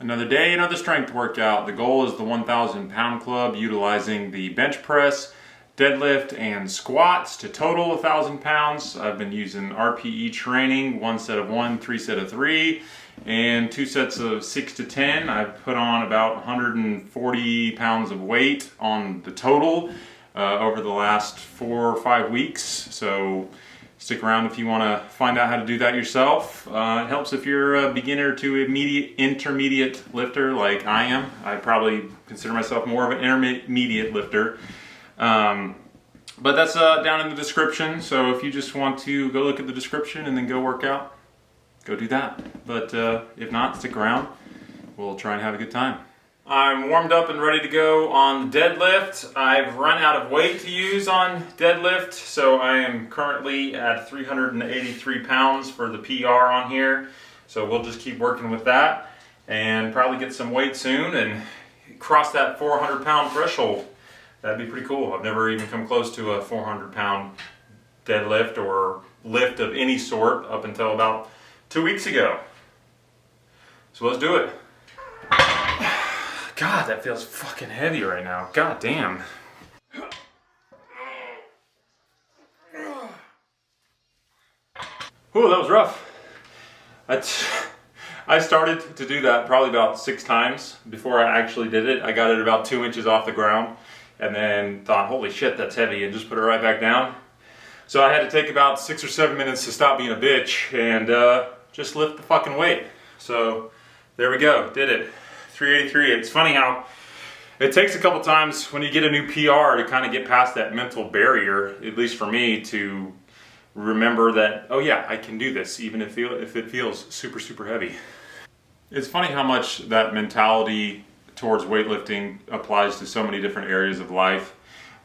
Another day, another strength workout. The goal is the 1,000 pound club, utilizing the bench press, deadlift, and squats to total 1,000 pounds. I've been using RPE training, 1 set of 1, 3 set of 3, and 2 sets of 6 to 10. I've put on about 140 pounds of weight on the total over the last 4 or 5 weeks. So stick around if you want to find out how to do that yourself. It helps if you're a beginner to intermediate lifter like I am. I probably consider myself more of an intermediate lifter. But that's down in the description, so if you just want to go look at the description and then go work out, go do that. But if not, stick around. We'll try and have a good time. I'm warmed up and ready to go on the deadlift. I've run out of weight to use on deadlift, so I am currently at 383 pounds for the PR on here. So we'll just keep working with that and probably get some weight soon and cross that 400 pound threshold. That'd be pretty cool. I've never even come close to a 400 pound deadlift or lift of any sort up until about 2 weeks ago. So let's do it. God, that feels fucking heavy right now. God damn. Ooh, that was rough. I started to do that probably about 6 times before I actually did it. I got it about 2 inches off the ground and then thought, holy shit, that's heavy, and just put it right back down. So I had to take about 6 or 7 minutes to stop being a bitch and just lift the fucking weight. So there we go, did it. 383. It's funny how it takes a couple times when you get a new PR to kind of get past that mental barrier, at least for me, to remember that, oh yeah, I can do this, even if it feels super, super heavy. It's funny how much that mentality towards weightlifting applies to so many different areas of life.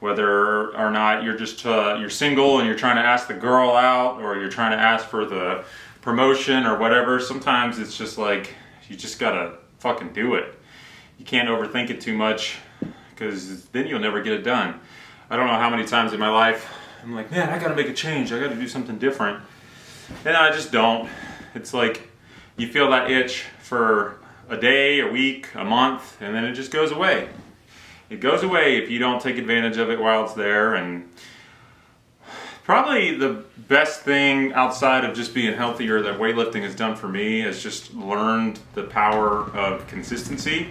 Whether or not you're just you're single and you're trying to ask the girl out, or you're trying to ask for the promotion or whatever, sometimes it's just like, you just gotta fucking do it. You can't overthink it too much, because then you'll never get it done. I don't know how many times in my life I'm like, man, I gotta make a change, I gotta do something different, and I just don't. It's like you feel that itch for a day, a week, a month, and then it just goes away. It goes away if you don't take advantage of it while it's there. And probably the best thing outside of just being healthier that weightlifting has done for me is just learned the power of consistency.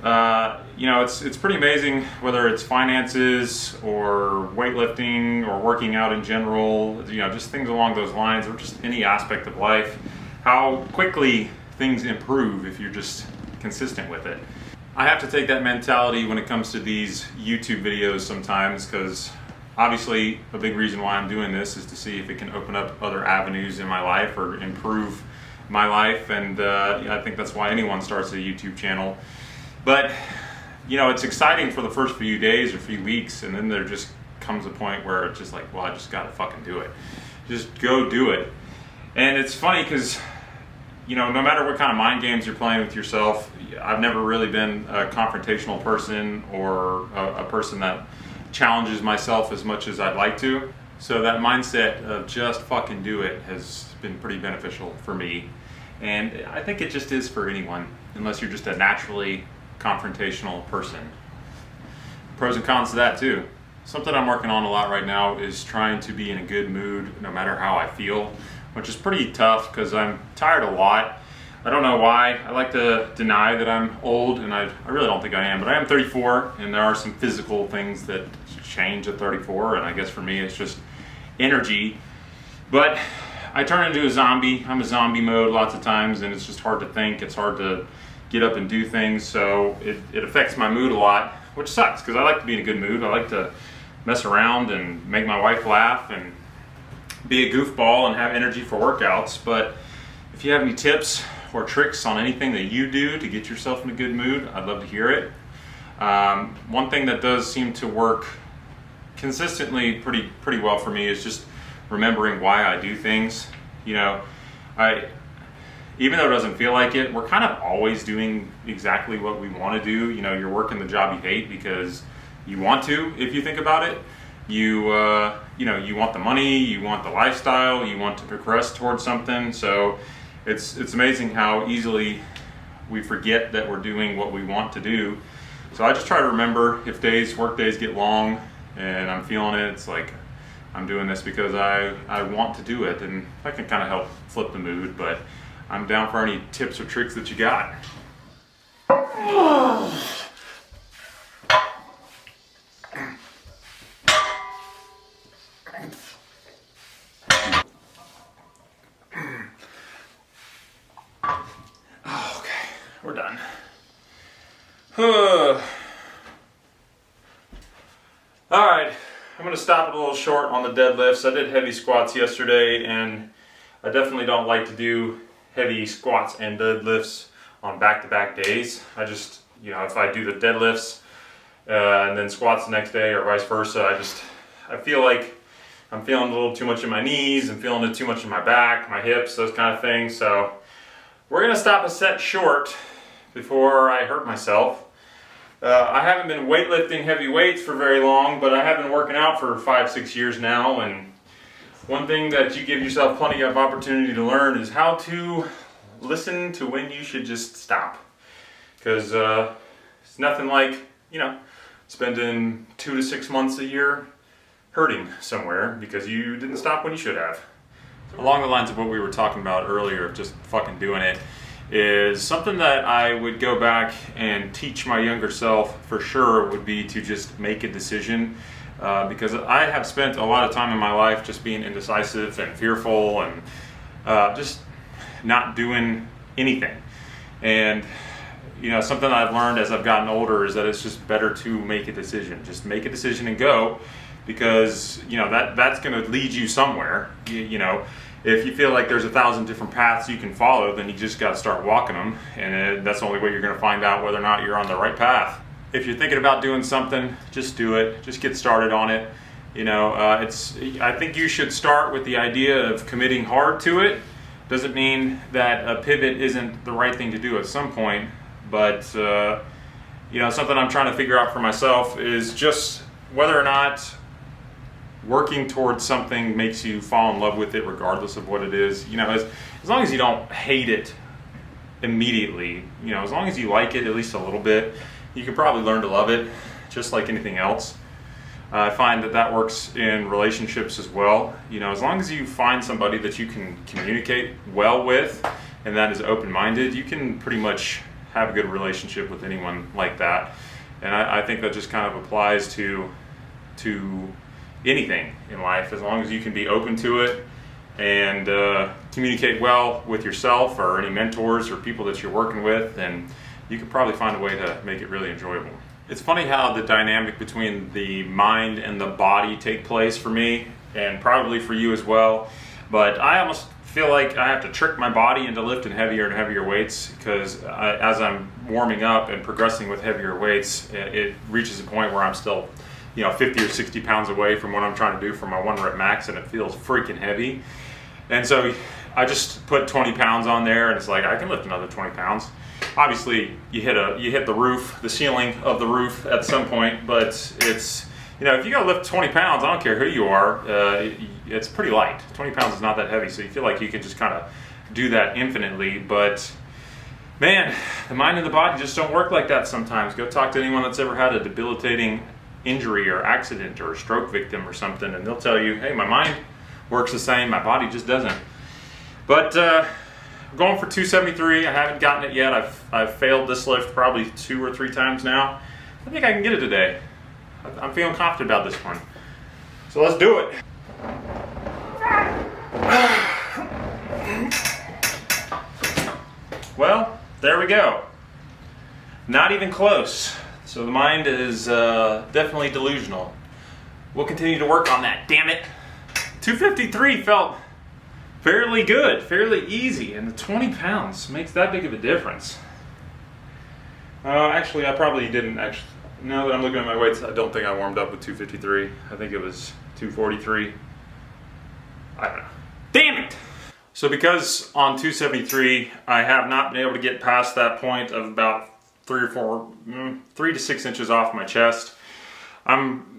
It's pretty amazing, whether it's finances or weightlifting or working out in general, just things along those lines, or just any aspect of life, how quickly things improve if you're just consistent with it. I have to take that mentality when it comes to these YouTube videos sometimes, because obviously a big reason why I'm doing this is to see if it can open up other avenues in my life or improve my life, and I think that's why anyone starts a YouTube channel. But it's exciting for the first few days or few weeks, and then there just comes a point where it's just like, well, I just gotta fucking do it. Just go do it. And it's funny because no matter what kind of mind games you're playing with yourself, I've never really been a confrontational person or a person that challenges myself as much as I'd like to. So that mindset of just fucking do it has been pretty beneficial for me. And I think it just is for anyone, unless you're just a naturally confrontational person. Pros and cons to that too. Something I'm working on a lot right now is trying to be in a good mood no matter how I feel, which is pretty tough because I'm tired a lot. I don't know why. I like to deny that I'm old, and I really don't think I am, but I am 34, and there are some physical things that change at 34, and I guess for me it's just energy. But I turn into a zombie. I'm a zombie mode lots of times, and it's just hard to think. It's hard to get up and do things, so it affects my mood a lot, which sucks because I like to be in a good mood. I like to mess around and make my wife laugh and be a goofball and have energy for workouts. But if you have any tips or tricks on anything that you do to get yourself in a good mood, I'd love to hear it. One thing that does seem to work consistently pretty well for me is just remembering why I do things. Even though it doesn't feel like it, we're kind of always doing exactly what we want to do. You're working the job you hate because you want to, if you think about it. You want the money, you want the lifestyle, you want to progress towards something. So it's amazing how easily we forget that we're doing what we want to do. So I just try to remember if work days get long and I'm feeling it, it's like I'm doing this because I want to do it, and that can kind of help flip the mood. But I'm down for any tips or tricks that you got. Okay, we're done. Alright, I'm going to stop it a little short on the deadlifts. I did heavy squats yesterday, and I definitely don't like to do heavy squats and deadlifts on back-to-back days. I just, if I do the deadlifts and then squats the next day or vice versa, I feel like I'm feeling a little too much in my knees and feeling it too much in my back, my hips, those kind of things. So we're going to stop a set short before I hurt myself. I haven't been weightlifting heavy weights for very long, but I have been working out for 5-6 years now, and one thing that you give yourself plenty of opportunity to learn is how to listen to when you should just stop. Because it's nothing like, spending 2 to 6 months a year hurting somewhere because you didn't stop when you should have. Along the lines of what we were talking about earlier, of just fucking doing it, is something that I would go back and teach my younger self for sure would be to just make a decision. Because I have spent a lot of time in my life just being indecisive and fearful and just not doing anything. And something I've learned as I've gotten older is that it's just better to make a decision. Just make a decision and go, because that's going to lead you somewhere. If you feel like there's 1,000 different paths you can follow, then you just got to start walking them, and that's the only way you're going to find out whether or not you're on the right path. If you're thinking about doing something, just do it. Just get started on it. I think you should start with the idea of committing hard to it. Doesn't mean that a pivot isn't the right thing to do at some point, but something I'm trying to figure out for myself is just whether or not working towards something makes you fall in love with it regardless of what it is. As long as you don't hate it immediately, as long as you like it at least a little bit, you can probably learn to love it just like anything else. I find that works in relationships as well. As long as you find somebody that you can communicate well with and that is open-minded, you can pretty much have a good relationship with anyone like that. And I think that just kind of applies to anything in life. As long as you can be open to it and communicate well with yourself or any mentors or people that you're working with, then you could probably find a way to make it really enjoyable. It's funny how the dynamic between the mind and the body take place for me, and probably for you as well. But I almost feel like I have to trick my body into lifting heavier and heavier weights, because as I'm warming up and progressing with heavier weights, it reaches a point where I'm still 50 or 60 pounds away from what I'm trying to do for my 1 rep max, and it feels freaking heavy. And so I just put 20 pounds on there, and it's like I can lift another 20 pounds. Obviously, you hit the roof, the ceiling of the roof at some point, but it's, if you gotta lift 20 pounds, I don't care who you are, it's pretty light. 20 pounds is not that heavy, so you feel like you can just kind of do that infinitely. But man, the mind and the body just don't work like that sometimes. Go talk to anyone that's ever had a debilitating injury or accident or a stroke victim or something, and they'll tell you, hey, my mind works the same, my body just doesn't. But I'm going for 273. I haven't gotten it yet. I've failed this lift probably 2 or 3 times now. I think I can get it today. I'm feeling confident about this one. So let's do it. Well, there we go. Not even close. So the mind is definitely delusional. We'll continue to work on that, damn it. 253 felt fairly good, fairly easy, and the 20 pounds makes that big of a difference. Actually, I probably didn't now that I'm looking at my weights, I don't think I warmed up with 253. I think it was 243. I don't know. Damn it! So because on 273, I have not been able to get past that point of about 3 to 6 inches off my chest.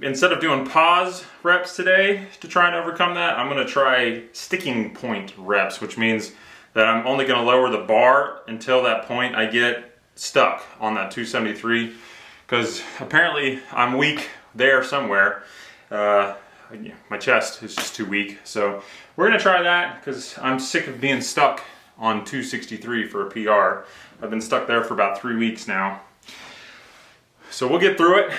Instead of doing pause reps today to try and overcome that, I'm going to try sticking point reps, which means that I'm only going to lower the bar until that point I get stuck on that 273, because apparently I'm weak there somewhere. My chest is just too weak, so we're going to try that because I'm sick of being stuck on 263 for a PR. I've been stuck there for about 3 weeks now. So we'll get through it.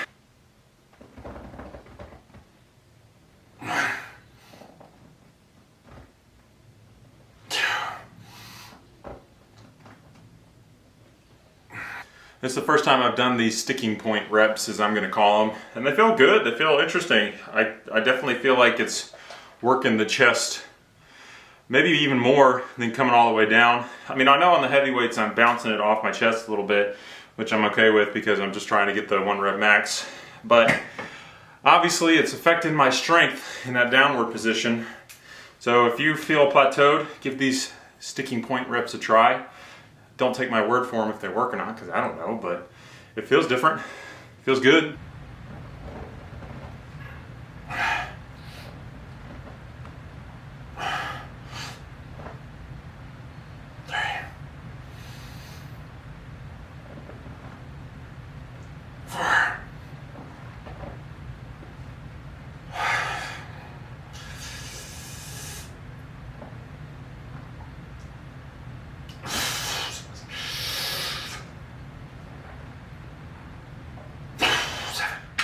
It's the first time I've done these sticking point reps, as I'm going to call them, and they feel good. They feel interesting. I definitely feel like it's working the chest maybe even more than coming all the way down. I mean, I know on the heavyweights I'm bouncing it off my chest a little bit, which I'm okay with because I'm just trying to get the 1 rep max. But obviously it's affecting my strength in that downward position. So if you feel plateaued, give these sticking point reps a try. Don't take my word for them if they work or not, because I don't know, but it feels different. It feels good.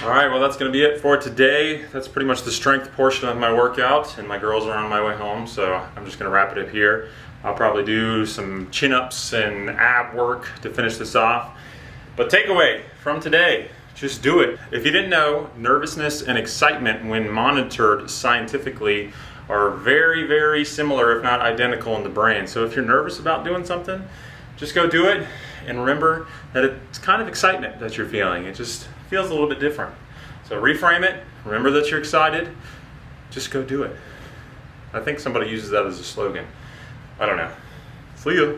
Alright, well that's going to be it for today. That's pretty much the strength portion of my workout, and my girls are on my way home, so I'm just going to wrap it up here. I'll probably do some chin-ups and ab work to finish this off. But takeaway from today, just do it. If you didn't know, nervousness and excitement when monitored scientifically are very, very similar, if not identical, in the brain. So if you're nervous about doing something, just go do it, and remember that it's kind of excitement that you're feeling. It just feels a little bit different. So reframe it, remember that you're excited, just go do it. I think somebody uses that as a slogan. I don't know. See ya.